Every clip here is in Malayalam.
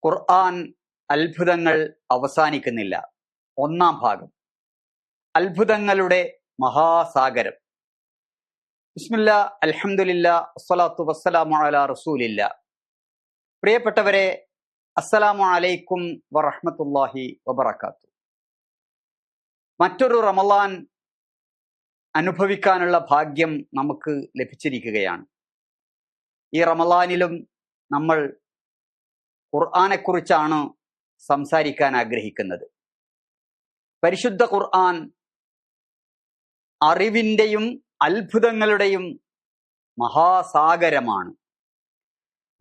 ഖുർആൻ അത്ഭുതങ്ങൾ അവസാനിക്കുന്നില്ല. ഒന്നാം ഭാഗം, അത്ഭുതങ്ങളുടെ മഹാസാഗരം. ബിസ്മില്ലാ, അൽഹംദുലില്ലാ, വസ്സലാത്തു വസ്സലാമു അലാ റസൂലില്ലാ. പ്രിയപ്പെട്ടവരെ, അസ്സലാമു അലൈക്കും വറഹ്മത്തുള്ളാഹി വബറകാതുഹു. മറ്റൊരു റമളാൻ അനുഭവിക്കാനുള്ള ഭാഗ്യം നമുക്ക് ലഭിച്ചിരിക്കുകയാണ്. ഈ റമളാനിലും നമ്മൾ ഖുർആനെക്കുറിച്ചാണ് സംസാരിക്കാൻ ആഗ്രഹിക്കുന്നത്. പരിശുദ്ധ ഖുർആൻ അറിവിൻ്റെയും അത്ഭുതങ്ങളുടെയും മഹാസാഗരമാണ്.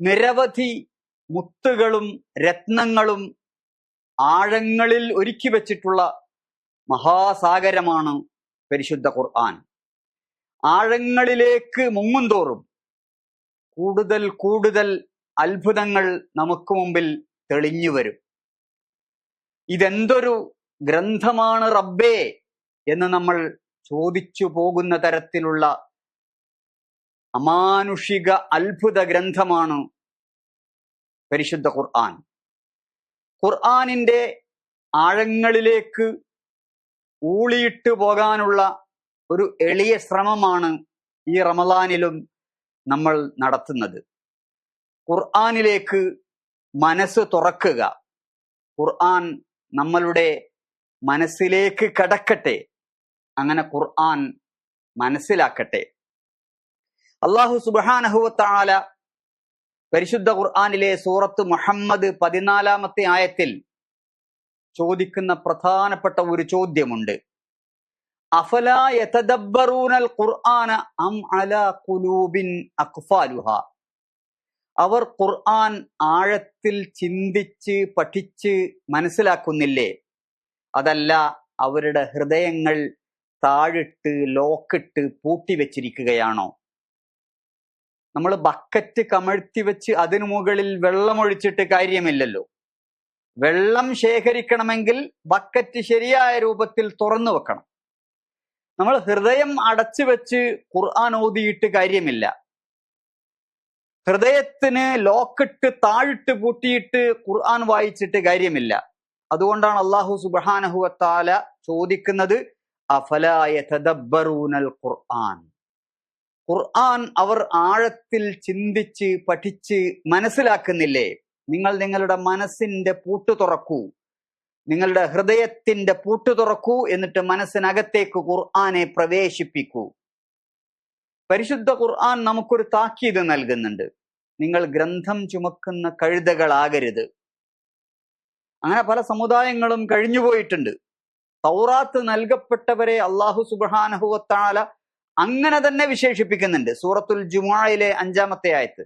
നിരവധി മുത്തുകളും രത്നങ്ങളും ആഴങ്ങളിൽ ഒരുക്കി വച്ചിട്ടുള്ള മഹാസാഗരമാണ് പരിശുദ്ധ ഖുർആൻ. ആഴങ്ങളിലേക്ക് മുങ്ങുന്തോറും കൂടുതൽ കൂടുതൽ അത്ഭുതങ്ങൾ നമുക്ക് മുമ്പിൽ തെളിഞ്ഞു വരും. ഇതെന്തൊരു ഗ്രന്ഥമാണ് റബ്ബേ എന്ന് നമ്മൾ ചോദിച്ചു പോകുന്ന തരത്തിലുള്ള അമാനുഷിക അത്ഭുത ഗ്രന്ഥമാണ് പരിശുദ്ധ ഖുർആൻ. ഖുർആനിന്റെ ആഴങ്ങളിലേക്ക് ഊളിയിട്ട് പോകാനുള്ള ഒരു എളിയ ശ്രമമാണ് ഈ റമളാനിലും നമ്മൾ നടത്തുന്നത്. ഖുർആനിലേക്ക് മനസ്സ് തുറക്കുക. ഖുർആൻ നമ്മളുടെ മനസ്സിലേക്ക് കടക്കട്ടെ. അങ്ങനെ ഖുർആൻ മനസ്സിലാക്കട്ടെ. അല്ലാഹു സുബ്ഹാനഹു വ തആല പരിശുദ്ധ ഖുർആനിലെ സൂറത്ത് മുഹമ്മദ് 14-ാമത്തെ ആയത്തിൽ ചോദിക്കുന്ന പ്രധാനപ്പെട്ട ഒരു ചോദ്യമുണ്ട്. അഫലാ യതദബ്ബറൂനൽ ഖുർആന അം അലാ ഖുലൂബിൻ അഖ്ഫാലുഹാ. അവർ ഖുർആൻ ആഴത്തിൽ ചിന്തിച്ച് പഠിച്ച് മനസ്സിലാക്കുന്നില്ലേ? അതല്ല അവരുടെ ഹൃദയങ്ങൾ താഴിട്ട് ലോക്കിട്ട് പൂട്ടിവെച്ചിരിക്കുകയാണോ? നമ്മൾ ബക്കറ്റ് കമഴ്ത്തി വെച്ച് അതിനു മുകളിൽ വെള്ളമൊഴിച്ചിട്ട് കാര്യമില്ലല്ലോ. വെള്ളം ശേഖരിക്കണമെങ്കിൽ ബക്കറ്റ് ശരിയായ രൂപത്തിൽ തുറന്നു വെക്കണം. നമ്മൾ ഹൃദയം അടച്ചു വെച്ച് ഖുർആൻ ഓതിയിട്ട് കാര്യമില്ല. ഹൃദയത്തിന് ലോക്കിട്ട് താഴിട്ട് പൂട്ടിയിട്ട് ഖുർആൻ വായിച്ചിട്ട് കാര്യമില്ല. അതുകൊണ്ടാണ് അല്ലാഹു സുബ്ഹാനഹു വ തആല ചോദിക്കുന്നത്, അഫലാ യതദബ്ബറൂനൽ ഖുർആൻ. ഖുർആൻ അവർ ആഴത്തിൽ ചിന്തിച്ച് പഠിച്ച് മനസ്സിലാക്കുന്നില്ലേ? നിങ്ങൾ നിങ്ങളുടെ മനസ്സിന്റെ പൂട്ട് തുറക്കൂ, നിങ്ങളുടെ ഹൃദയത്തിന്റെ പൂട്ട് തുറക്കൂ, എന്നിട്ട് മനസ്സിനകത്തേക്ക് ഖുർആനെ പ്രവേശിപ്പിക്കൂ. പരിശുദ്ധ ഖുർആൻ നമുക്കൊരു താക്കീത് നൽകുന്നുണ്ട്. നിങ്ങൾ ഗ്രന്ഥം ചുമക്കുന്ന കഴുതകളാകരുത്. അങ്ങനെ പല സമുദായങ്ങളും കഴിഞ്ഞുപോയിട്ടുണ്ട്. തൗറാത്ത് നൽകപ്പെട്ടവരെ അല്ലാഹു സുബ്ഹാനഹു വ തആല അങ്ങനെ തന്നെ വിശേഷിപ്പിക്കുന്നുണ്ട്. സൂറത്തുൽ ജുമുഅയിലെ 5-ാമത്തെ ആയത്ത്,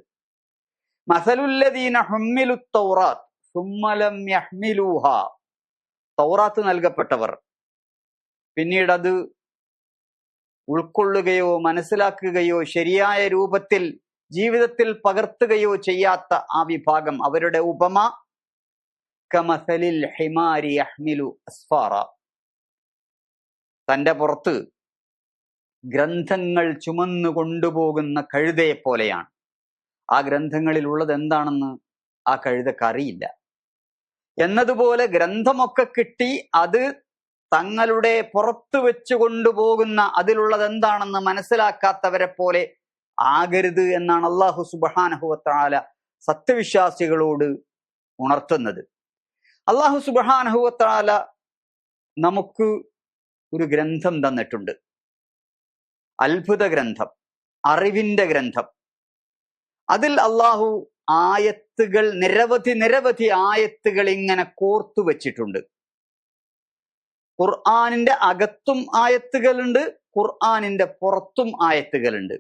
മസലുല്ലദീന ഹുമ്മിലുത് തൗറാത്ത് സുമ്മ ലം യഹ്മിലൂഹാ. തൗറാത്ത് നൽകപ്പെട്ടവർ പിന്നീട് അത് ഉൾക്കൊള്ളുകയോ മനസ്സിലാക്കുകയോ ശരിയായ രൂപത്തിൽ ജീവിതത്തിൽ പകർത്തുകയോ ചെയ്യാത്ത ആ വിഭാഗം, അവരുടെ ഉപമ കമസലിൽ ഹിമാരി യഹ്മിലു അസ്ഫാറ. തന്റെ പുറത്ത് ഗ്രന്ഥങ്ങൾ ചുമന്നു കൊണ്ടുപോകുന്ന കഴുതയെ പോലെയാണ്. ആ ഗ്രന്ഥങ്ങളിൽ ഉള്ളത് എന്താണെന്ന് ആ കഴുതക്കറിയില്ല. എന്നതുപോലെ ഗ്രന്ഥമൊക്കെ കിട്ടി അത് തങ്ങളുടെ പുറത്ത് വെച്ച് കൊണ്ടുപോകുന്ന അതിലുള്ളത് എന്താണെന്ന് മനസ്സിലാക്കാത്തവരെ പോലെ ആകരുത് എന്നാണ് അല്ലാഹു സുബ്ഹാനഹു വ തആല സത്യവിശ്വാസികളോട് ഉണർത്തുന്നത്. അല്ലാഹു സുബ്ഹാനഹു വ തആല നമുക്ക് ഒരു ഗ്രന്ഥം തന്നിട്ടുണ്ട്. അത്ഭുത ഗ്രന്ഥം, അറിവിന്റെ ഗ്രന്ഥം. അതിൽ അല്ലാഹു ആയത്തുകൾ, നിരവധി ആയത്തുകൾ ഇങ്ങനെ കോർത്തു വച്ചിട്ടുണ്ട്. ഖുർആനിന്റെ അകത്തും ആയത്തുകളുണ്ട്, ഖുർആനിന്റെ പുറത്തും ആയത്തുകളുണ്ട്.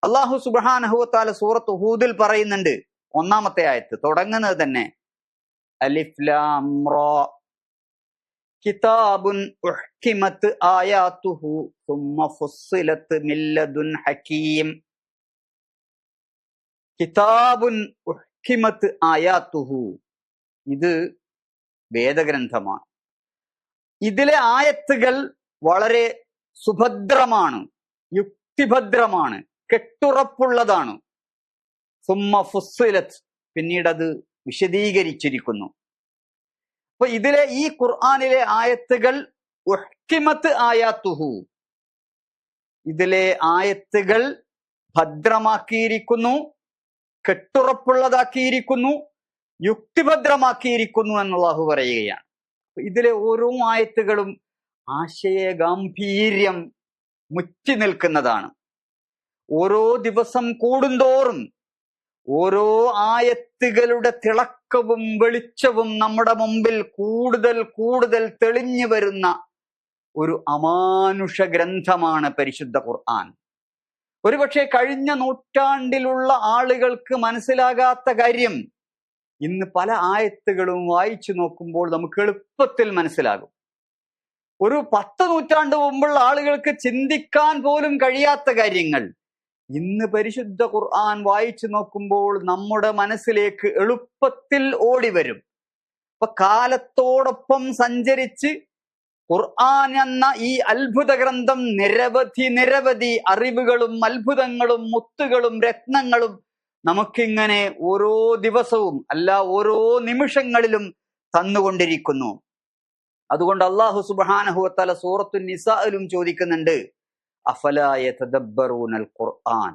അല്ലാഹു സുബ്ഹാനഹു വ തആല സൂറത്ത് ഹൂദിൽ പറയുന്നുണ്ട്, 1-ാമത്തെ ആയത്ത് തുടങ്ങുന്നത് തന്നെ അലിഫ് ലാം റാ കിതാബുൻ ഉഹ്കിമത് ആയാതുഹു സുമ്മ ഫുസ്സിലത് മിൻ ലദുൻ ഹകീം. കിതാബുൻ ഉഹ്കിമത് ആയാതുഹു, ഇത് വേദഗ്രന്ഥമാണ്. ഇതിലെ ആയത്തുകൾ വളരെ സുഭദ്രമാണ്, യുക്തിഭദ്രമാണ്, കെട്ടുറപ്പുള്ളതാണ്. സുമ്മ ഫുസ്സിലത്, പിന്നീട് അത് വിശദീകരിച്ചിരിക്കുന്നു. അപ്പൊ ഇതിലെ ഈ ഖുർആനിലെ ആയത്തുകൾ ഉഹ്കിമത്ത് ആയാത്തുഹു, ഇതിലെ ആയത്തുകൾ ഭദ്രമാക്കിയിരിക്കുന്നു, കെട്ടുറപ്പുള്ളതാക്കിയിരിക്കുന്നു, യുക്തിഭദ്രമാക്കിയിരിക്കുന്നു എന്ന് അല്ലാഹു പറയുകയാണ്. ഇതിലെ ഓരോ ആയത്തുകളും ആശയ ഗാംഭീര്യം മുറ്റി നിൽക്കുന്നതാണ്. ഓരോ ദിവസം കൂടുന്തോറും ഓരോ ആയത്തുകളുടെ തിളക്കവും വെളിച്ചവും നമ്മുടെ മുമ്പിൽ കൂടുതൽ കൂടുതൽ തെളിഞ്ഞു വരുന്ന ഒരു അമാനുഷ ഗ്രന്ഥമാണ് പരിശുദ്ധ ഖുർആൻ. ഒരുപക്ഷെ കഴിഞ്ഞ നൂറ്റാണ്ടിലുള്ള ആളുകൾക്ക് മനസ്സിലാകാത്ത കാര്യം ഇന്ന് പല ആയത്തുകളും വായിച്ചു നോക്കുമ്പോൾ നമുക്ക് എളുപ്പത്തിൽ മനസ്സിലാകും. ഒരു 10 നൂറ്റാണ്ട് മുമ്പുള്ള ആളുകൾക്ക് ചിന്തിക്കാൻ പോലും കഴിയാത്ത കാര്യങ്ങൾ ഇന്ന് പരിശുദ്ധ ഖുർആൻ വായിച്ചു നോക്കുമ്പോൾ നമ്മുടെ മനസ്സിലേക്ക് എളുപ്പത്തിൽ ഓടി വരും. അപ്പൊ കാലത്തോടൊപ്പം സഞ്ചരിച്ച് ഖുർആൻ എന്ന ഈ അത്ഭുത ഗ്രന്ഥം നിരവധി അറിവുകളും അത്ഭുതങ്ങളും മുത്തുകളും രത്നങ്ങളും നമുക്കിങ്ങനെ ഓരോ ദിവസവും അല്ല ഓരോ നിമിഷങ്ങളിലും തന്നുകൊണ്ടിരിക്കുന്നു. അതുകൊണ്ട് അല്ലാഹു സുബ്ഹാനഹു വതആല സൂറത്തുൻ നിസാഇലും ചോദിക്കുന്നുണ്ട്, അഫലാ യതദബ്ബറൂനൽ ഖുർആൻ,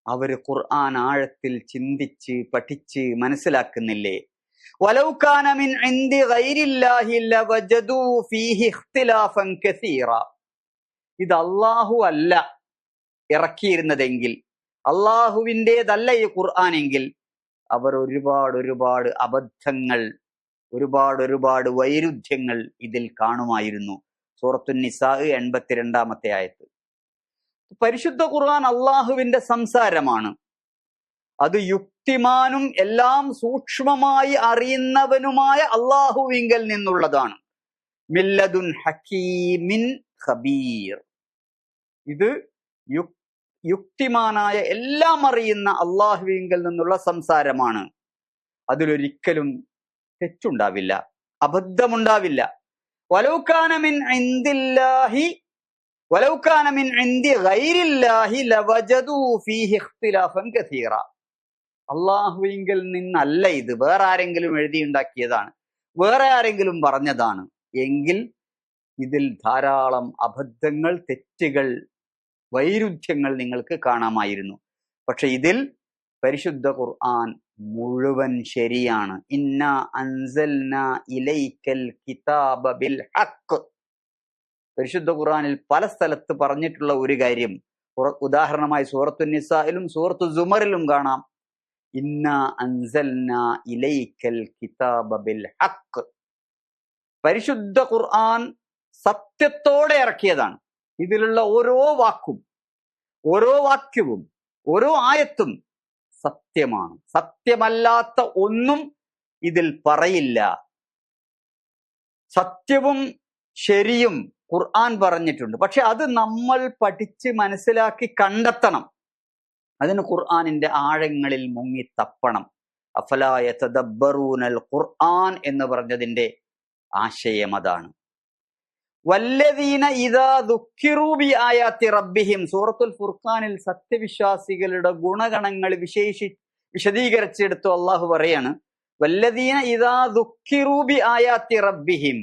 അവര് ഖുർആൻ ആഴത്തിൽ ചിന്തിച്ച് പഠിച്ച് മനസ്സിലാക്കുന്നില്ലേ? വലൗ കാന മിൻ ഇൻദി ഗൈരില്ലാഹി ലവജദൂ ഫീഹി ഇഖ്തിലാഫൻ കസീറ, ഇത് അല്ലാഹു അല്ല ഇറക്കിയിരുന്നതെങ്കിൽ, അല്ലാഹുവിൻ്റെതല്ല ഈ ഖുർആൻ എങ്കിൽ അവർ ഒരുപാട് അബദ്ധങ്ങൾ, ഒരുപാട് വൈരുദ്ധ്യങ്ങൾ ഇതിൽ കാണുമായിരുന്നു. സൂറത്തുൻ നിസാ 82 ആയത്ത്. പരിശുദ്ധ ഖുർആൻ അള്ളാഹുവിന്റെ സംസാരമാണ്. അത് യുക്തിമാനും എല്ലാം സൂക്ഷ്മമായി അറിയുന്നവനുമായ അള്ളാഹുവിങ്കൽ നിന്നുള്ളതാണ്. മില്ലദുൻ ഹക്കീമിൻ ഖബീർ, ഇത് യുക്തിമാനായ എല്ലാം അറിയുന്ന അള്ളാഹുവിങ്കൽ നിന്നുള്ള സംസാരമാണ്. അതിലൊരിക്കലും തെറ്റുണ്ടാവില്ല, അബദ്ധമുണ്ടാവില്ല. വലൗ കാന മിൻ ഇൻദി ഗൈരില്ലാഹി ലവജദൂ ഫീഹി ഇഖ്തിലാഫൻ കസീറ, അള്ളാഹുവിങ്കൽ നിന്നല്ല ഇത്, വേറെ ആരെങ്കിലും എഴുതിയുണ്ടാക്കിയതാണ്, വേറെ ആരെങ്കിലും പറഞ്ഞതാണ് എങ്കിൽ ഇതിൽ ധാരാളം അബദ്ധങ്ങൾ, തെറ്റുകൾ, വൈരുദ്ധ്യങ്ങൾ നിങ്ങൾക്ക് കാണാമായിരുന്നു. പക്ഷെ ഇതിൽ പരിശുദ്ധ ഖുർആൻ മുഴുവൻ ശരിയാണ്. ഇന്നാ അൻസൽനാ ഇലൈക്കൽ കിതാബ ബിൽ ഹഖ്, പരിശുദ്ധ ഖുർആനിൽ പല സ്ഥലത്ത് പറഞ്ഞിട്ടുള്ള ഒരു കാര്യം, ഉദാഹരണമായി സൂറത്തുൻ നിസായിലും സൂറത്തു സുമറിലും കാണാം, ഇന്നാ അൻസൽനാ ഇലൈക്കൽ കിതാബ ബിൽ ഹഖ്. പരിശുദ്ധ ഖുർആൻ സത്യത്തോടെ ഇറക്കിയതാണ്. ഇതിലുള്ള ഓരോ വാക്കും, ഓരോ വാക്യവും, ഓരോ ആയത്തും സത്യമാണ്. സത്യമല്ലാത്ത ഒന്നും ഇതിൽ പറയില്ല. സത്യവും ശരിയും ഖുർആൻ പറഞ്ഞിട്ടുണ്ട്. പക്ഷെ അത് നമ്മൾ പഠിച്ച് മനസ്സിലാക്കി കണ്ടെത്തണം. അതിന് ഖുർആനിന്റെ ആഴങ്ങളിൽ മുങ്ങി തപ്പണം. അഫലാ യതദബ്ബറൂനൽ ഖുർആൻ എന്ന് പറഞ്ഞതിന്റെ ആശയം അതാണ്. വല്ലദീന ഇദാ ദുഃഖിറൂ ബി ആയാതി റബ്ബിഹിം, സൂറത്തുൽ ഫുർഖാനിൽ സത്യവിശ്വാസികളുടെ ഗുണഗണങ്ങൾ വിശദീകരിച്ചെടുത്തു അള്ളാഹു പറയാണ്, വല്ലദീന ഇദാ ദുഃഖിറൂ ബി ആയാതി റബ്ബിഹിം,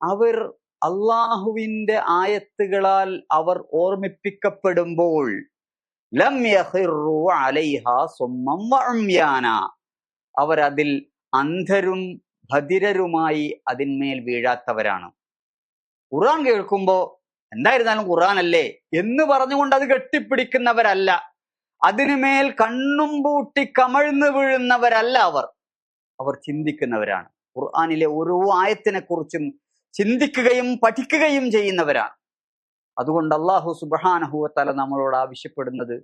അവർ അള്ളാഹുവിന്റെ ആയത്തുകളാൽ അവർ ഓർമ്മിപ്പിക്കപ്പെടുമ്പോൾ ലം യഖിറൂ അലൈഹാ സുമ്മൻ വഉംയാന, അവരതിൽ അന്ധരും ബധിരരുമായി അതിന്മേൽ വീഴാത്തവരാണ്. ഖുർആൻ കേൾക്കുമ്പോ എന്തായിരുന്നാലും ഖുർആൻ അല്ലേ എന്ന് പറഞ്ഞുകൊണ്ട് അത് കെട്ടിപ്പിടിക്കുന്നവരല്ല, അതിനുമേൽ കണ്ണും പൂട്ടി കമഴ്ന്നു വീഴുന്നവരല്ല അവർ ചിന്തിക്കുന്നവരാണ്. ഖുർആനിലെ ഓരോ ആയത്തിനെ കുറിച്ചും ചിന്തിക്കുകയും പഠിക്കുകയും ചെയ്യുന്നവരാണ്. അതുകൊണ്ട് അല്ലാഹു സുബ്ഹാനഹു വ തആല നമ്മളോട് ആവശ്യപ്പെടുന്നത്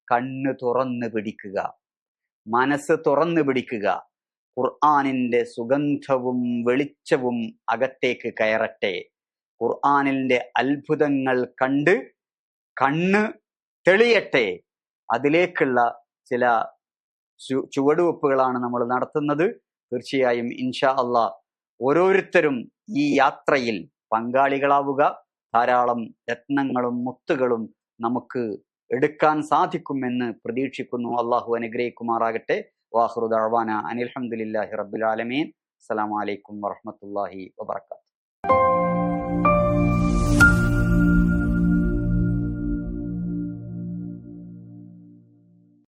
കണ്ണ് തുറന്നു പിടിക്കുക, മനസ്സ് തുറന്നു പിടിക്കുക. ഖുർആനിന്റെ സുഗന്ധവും വെളിച്ചവും അകത്തേക്ക് കയറട്ടെ. ഖുർആനിന്റെ അത്ഭുതങ്ങൾ കണ്ട് കണ്ണ് തെളിയട്ടെ. അതിലേക്കുള്ള ചില ചുവടുവെപ്പുകളാണ് നമ്മൾ നടത്തുന്നത്. തീർച്ചയായും ഇൻഷാ അള്ളാഹ് ഓരോരുത്തരും ഈ യാത്രയിൽ പങ്കാളികളാവുക. ധാരാളം രത്നങ്ങളും മുത്തുകളും നമുക്ക് എടുക്കാൻ സാധിക്കുമെന്ന് പ്രതീക്ഷിക്കുന്നു. അള്ളാഹു അനുഗ്രഹിക്കുമാറാകട്ടെ. വാഖിറു ദഅ്വാന അനിൽ ഹംദുലില്ലാഹി റബ്ബിൽ ആലമീൻ. അസ്സലാമു അലൈക്കും വറഹ്മത്തുള്ളാഹി വബറകാതുഹു.